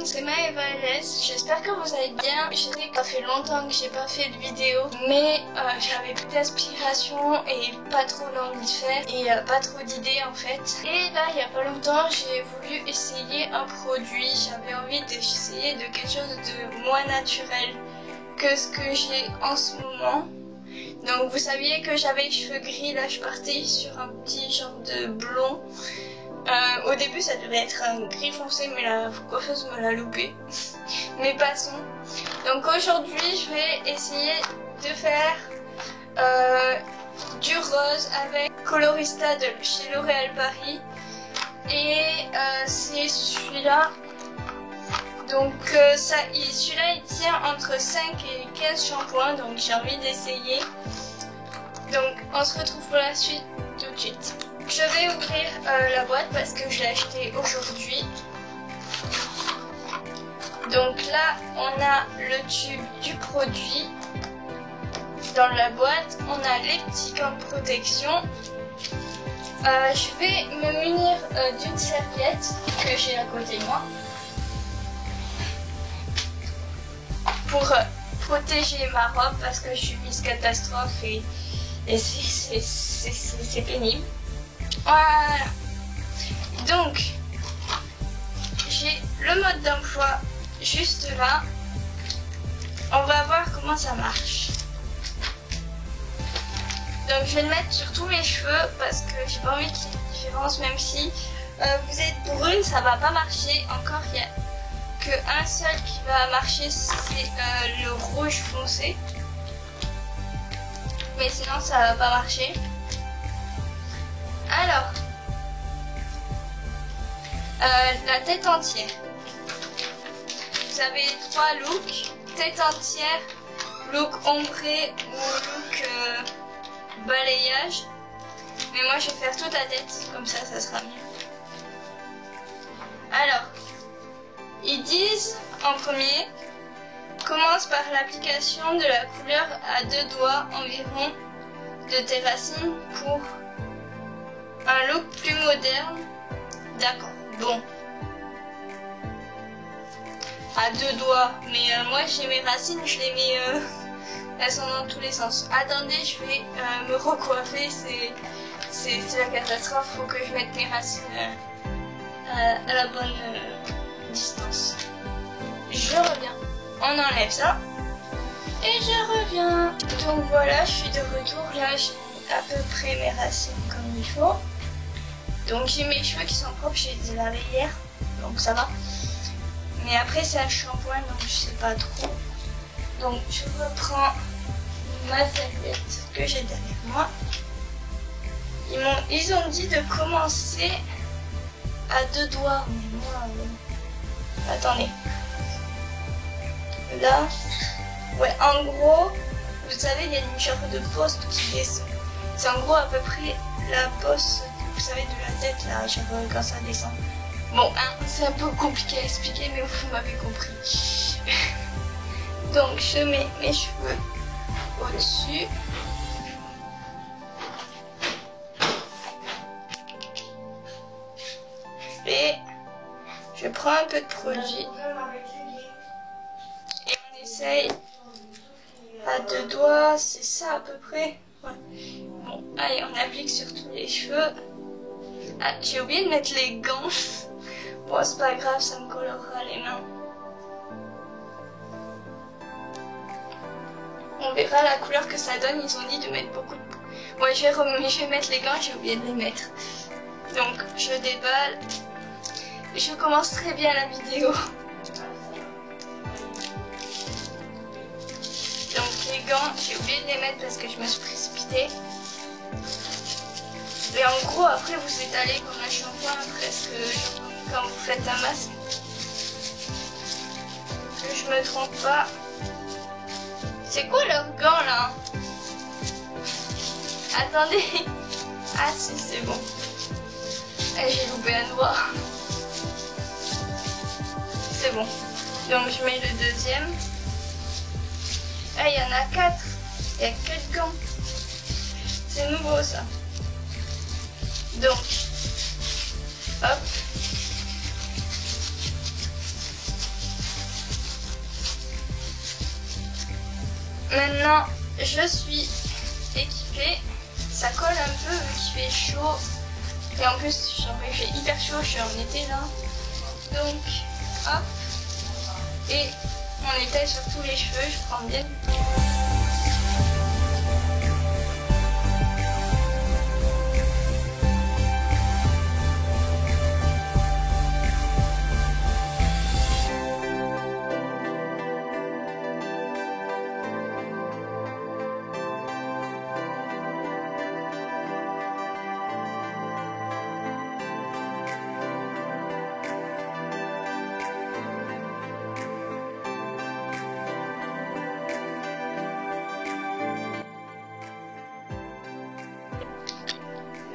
c'est Maëva-LS, j'espère que vous allez bien. Je sais que ça fait longtemps que j'ai pas fait de vidéo, mais j'avais plus d'inspiration et pas trop d'envie de faire et pas trop d'idées en fait. Et là, il y a pas longtemps, j'ai voulu essayer un produit, j'avais envie d'essayer de quelque chose de moins naturel que ce que j'ai en ce moment. Donc vous saviez que j'avais les cheveux gris, là je partais sur un petit genre de blond. Au début ça devait être un gris foncé mais la coiffeuse me l'a loupé. Mais passons. Donc aujourd'hui je vais essayer de faire du rose avec Colorista de chez L'Oréal Paris. Et c'est celui-là. Donc celui-là il tient entre 5 et 15 shampoings, donc j'ai envie d'essayer. Donc on se retrouve pour la suite tout de suite. Je vais ouvrir la boîte parce que je l'ai acheté aujourd'hui. Donc là on a le tube du produit. Dans la boîte on a les petits gants de protection. Je vais me munir d'une serviette que j'ai à côté de moi pour protéger ma robe parce que je suis Miss Catastrophe et c'est pénible. Voilà. Donc, j'ai le mode d'emploi juste là. On va voir comment ça marche. Donc, je vais le mettre sur tous mes cheveux parce que j'ai pas envie qu'il y ait une différence, même si vous êtes brune, ça va pas marcher. Encore, il y a qu'un seul qui va marcher, c'est le rouge foncé. Mais sinon ça va pas marcher. Alors la tête entière. Vous avez 3 looks. Tête entière, look ombré ou look balayage. Mais moi je vais faire toute la tête, comme ça sera mieux. Alors ils disent en premier, commence par l'application de la couleur à 2 doigts environ de tes racines pour un look plus moderne. D'accord, bon. À 2 doigts, mais moi j'ai mes racines, je les mets, elles sont dans tous les sens. Attendez, je vais me recoiffer, c'est la catastrophe, faut que je mette mes racines à la bonne distance. Je reviens. On enlève ça. Et je reviens. Donc voilà, je suis de retour. Là, j'ai à peu près mes racines comme il faut. Donc j'ai mes cheveux qui sont propres, j'ai les lavé hier. Donc ça va. Mais après, c'est un shampoing, donc je sais pas trop. Donc je reprends ma serviette que j'ai derrière moi. Ils ont dit de commencer à 2 doigts. Mais moi... attendez. Là, ouais, en gros, vous savez, il y a une genre de poste qui descend. C'est en gros à peu près la poste, vous savez, de la tête, là, genre quand ça descend. Bon, hein, c'est un peu compliqué à expliquer, mais vous m'avez compris. Donc, je mets mes cheveux au-dessus. Et je prends un peu de produit. Essaye à 2 doigts, c'est ça à peu près. Ouais. Bon, allez, on applique sur tous les cheveux. Ah, j'ai oublié de mettre les gants. Bon, c'est pas grave, ça me colorera les mains. On verra la couleur que ça donne. Ils ont dit de mettre beaucoup de... Ouais, je vais mettre les gants, j'ai oublié de les mettre. Donc, je déballe. Je commence très bien la vidéo. Donc les gants, j'ai oublié de les mettre parce que je me suis précipitée. Et en gros, après vous étalez comme un shampoing presque quand vous faites un masque. Que je me trompe pas. C'est quoi leurs gants là? Attendez. Ah si, c'est bon. J'ai loupé un doigt. C'est bon. Donc je mets le deuxième. Ah, il y en a 4. Il y a 4 gants. C'est nouveau ça. Donc, hop. Maintenant, je suis équipée. Ça colle un peu vu qu'il fait chaud. Et en plus, genre, il fait hyper chaud, je suis en été là. Donc, hop. Et on étale sur tous les cheveux, je prends bien du temps.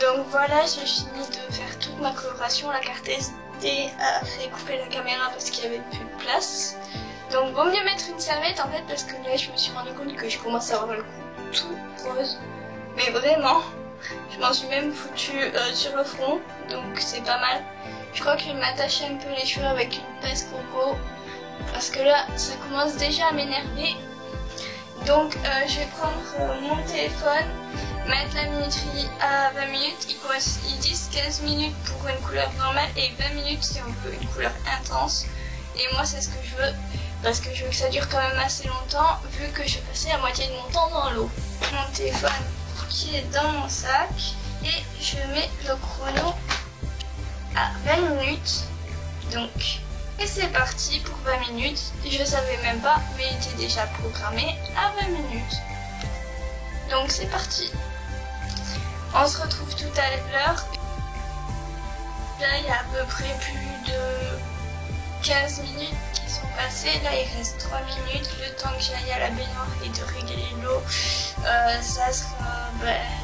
Donc voilà, j'ai fini de faire toute ma coloration. La carte SD a fait couper la caméra parce qu'il n'y avait plus de place. Donc vaut mieux mettre une serviette en fait parce que là je me suis rendu compte que je commence à avoir le cou tout rose. Mais vraiment, je m'en suis même foutue sur le front, donc c'est pas mal. Je crois que je vais m'attacher un peu les cheveux avec une pince coco parce que là ça commence déjà à m'énerver. Donc je vais prendre mon téléphone, mettre la minuterie à 20 minutes. Ils disent 15 minutes pour une couleur normale et 20 minutes si on veut une couleur intense. Et moi c'est ce que je veux parce que je veux que ça dure quand même assez longtemps vu que je vais passer la moitié de mon temps dans l'eau. Mon téléphone qui est dans mon sac et je mets le chrono à 20 minutes. Donc... Et c'est parti pour 20 minutes. Je savais même pas, mais il était déjà programmé à 20 minutes. Donc c'est parti. On se retrouve tout à l'heure. Là, il y a à peu près plus de 15 minutes qui sont passées. Là, il reste 3 minutes. Le temps que j'aille à la baignoire et de régler l'eau, ça sera...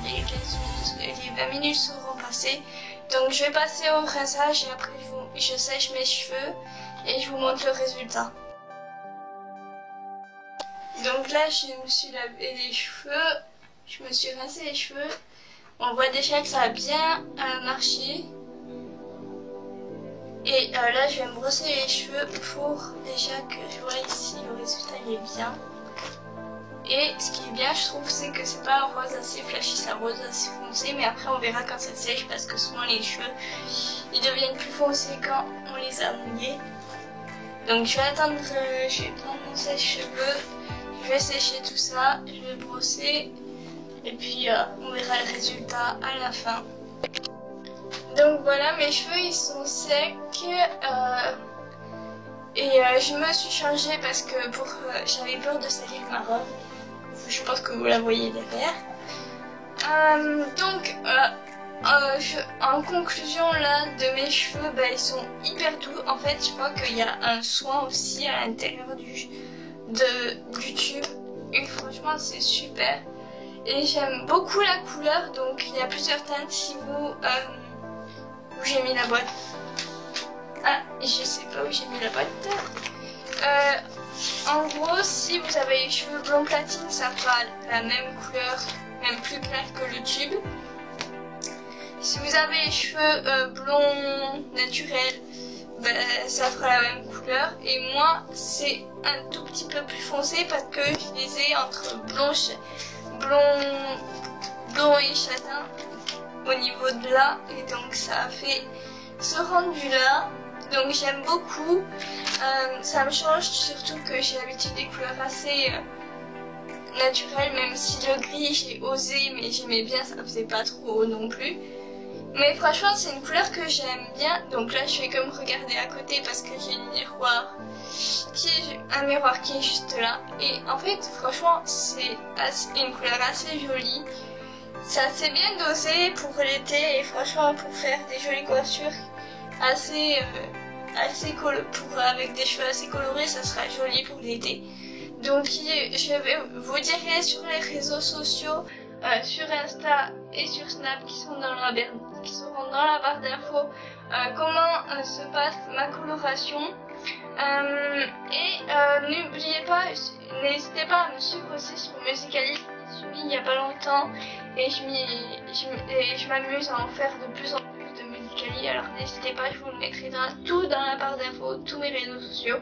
les 15 minutes, les 20 minutes seront passées. Donc je vais passer au rinçage et après je sèche mes cheveux. Et je vous montre le résultat. Donc là, je me suis lavé les cheveux, je me suis rincé les cheveux. On voit déjà que ça a bien marché. Et là, je vais me brosser les cheveux pour déjà que je vois ici le résultat il est bien. Et ce qui est bien, je trouve, c'est que c'est pas un rose assez flashy, c'est un rose assez foncé. Mais après, on verra quand ça sèche parce que souvent les cheveux, ils deviennent plus foncés quand on les a mouillés. Donc je vais attendre, je vais prendre mon sèche-cheveux, je vais sécher tout ça, je vais brosser et puis on verra le résultat à la fin. Donc voilà, mes cheveux ils sont secs et je me suis changée parce que j'avais peur de salir ma robe. Je pense que vous la voyez derrière. En conclusion là de mes cheveux, ils sont hyper doux. En fait je crois qu'il y a un soin aussi à l'intérieur du tube et franchement c'est super. Et j'aime beaucoup la couleur, donc il y a plusieurs teintes si vous... où j'ai mis la boîte. Ah, je sais pas où j'ai mis la boîte. En gros, si vous avez les cheveux blond platine, ça fera la même couleur, même plus clair que le tube. Si vous avez les cheveux blonds naturels, ça fera la même couleur. Et moi, c'est un tout petit peu plus foncé parce que je les ai entre blond et châtain au niveau de là. Et donc ça a fait ce rendu là. Donc j'aime beaucoup. Ça me change, surtout que j'ai l'habitude des couleurs assez naturelles. Même si le gris, j'ai osé, mais j'aimais bien, ça faisait pas trop non plus. Mais franchement c'est une couleur que j'aime bien. Donc là je vais comme regarder à côté parce que j'ai un miroir qui est juste là. Et en fait franchement c'est une couleur assez jolie. C'est assez bien dosé pour l'été et franchement pour faire des jolies coiffures avec des cheveux assez colorés, ça sera joli pour l'été. Donc je vais vous dire sur les réseaux sociaux, sur Insta et sur Snap qui seront dans la barre d'infos comment se passe ma coloration. N'hésitez pas à me suivre aussi sur Musical.ly, je l'ai suivi il y a pas longtemps et je m'amuse à en faire de plus en plus de Musical.ly, alors n'hésitez pas, je vous le mettrai tout dans la barre d'infos, tous mes réseaux sociaux.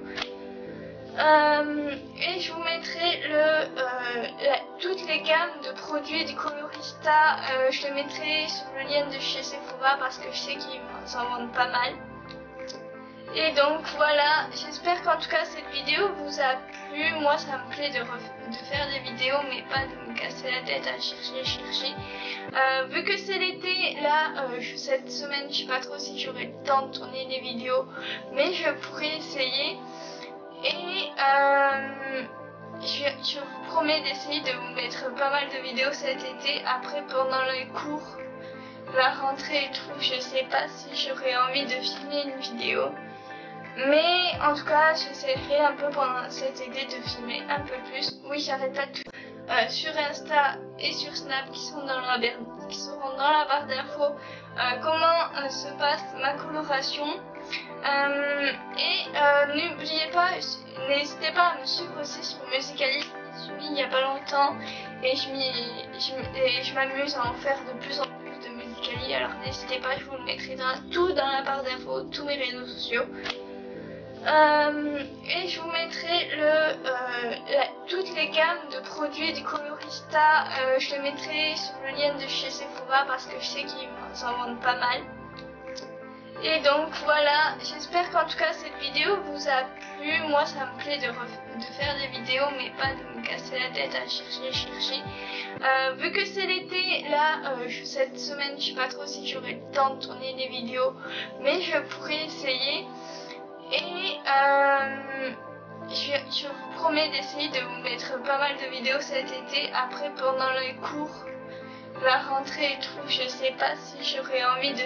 Et je vous mettrai toutes les gammes de produits du Colorista. Je le mettrai sur le lien de chez Sephora parce que je sais qu'ils en vendent pas mal. Et donc voilà, j'espère qu'en tout cas cette vidéo vous a plu. Moi ça me plaît de faire des vidéos mais pas de me casser la tête à chercher. Vu que c'est l'été, là cette semaine je sais pas trop si j'aurai le temps de tourner des vidéos, mais je pourrais essayer. Et je vous promets d'essayer de vous mettre pas mal de vidéos cet été. Après pendant les cours, la rentrée et tout, je sais pas si j'aurai envie de filmer une vidéo. Mais en tout cas, j'essaierai un peu pendant cet été de filmer un peu plus. Oui, j'arrête pas de sur Insta et sur Snap qui seront dans la barre d'infos comment se passe ma coloration. N'hésitez pas à me suivre aussi sur Musical.ly. Je suis mis il y a pas longtemps et je m'amuse à en faire de plus en plus de Musical.ly. Alors n'hésitez pas, je vous le mettrai tout dans la barre d'infos, tous mes réseaux sociaux. Et je vous mettrai toutes les gammes de produits du Colorista. Je le mettrai sur le lien de chez Sephora parce que je sais qu'ils en vendent pas mal. Et donc voilà, j'espère qu'en tout cas cette vidéo vous a plu. Moi ça me plaît de faire des vidéos mais pas de me casser la tête à chercher. Vu que c'est l'été, là cette semaine je sais pas trop si j'aurai le temps de tourner des vidéos, mais je pourrais essayer. Et je vous promets d'essayer de vous mettre pas mal de vidéos cet été. Après pendant les cours, la rentrée et tout, je sais pas si j'aurai envie de